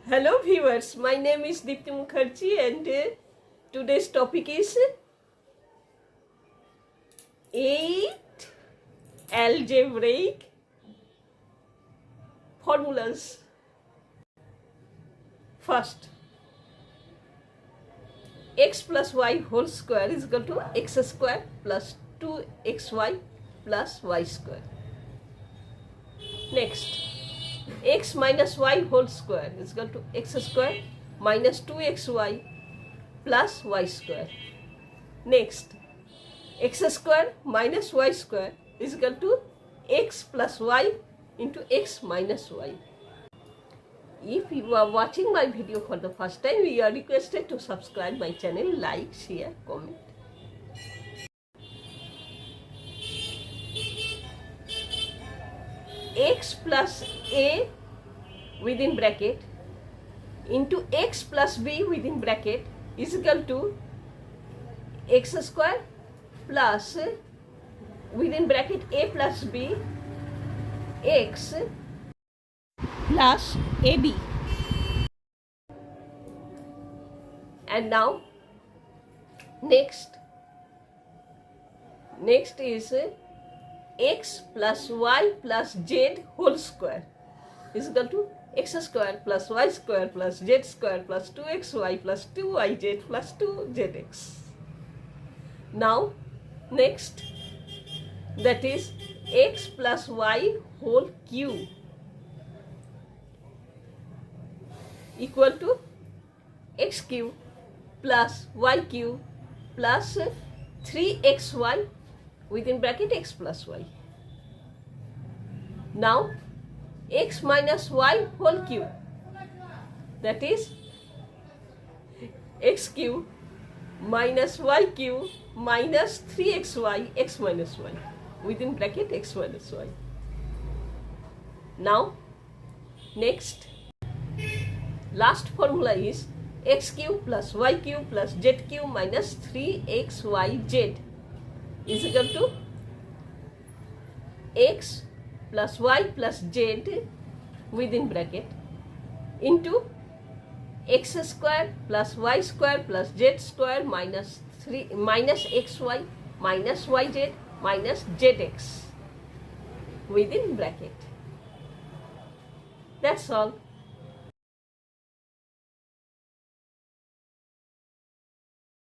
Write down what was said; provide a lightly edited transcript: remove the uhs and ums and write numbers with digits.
Hello viewers, my name is Deepti Mukherjee and today's topic is 8 algebraic formulas. First, x plus y whole square is equal to x square plus 2xy plus y square. Next, x minus y whole square is equal to x square minus 2xy plus y square. Next, x square minus y square is equal to x plus y into x minus y. If you are watching my video for the first time, you are requested to subscribe my channel, like, share, comment. X plus a within bracket into x plus b within bracket is equal to x square plus within bracket a plus b x plus ab. And now next is x plus y plus z whole square is equal to x square plus y square plus z square plus 2xy plus 2yz plus 2zx. Now next, that is x plus y whole cube equal to x cube plus y cube plus 3xy within bracket x plus y. Now x minus y whole cube, that is x cube minus y cube minus 3xy x minus y within bracket x minus y. Now next, last formula is x cube plus y cube plus z cube minus 3xyz is equal to x plus y plus z within bracket into x square plus y square plus z square minus xy minus yz minus zx within bracket. That's all.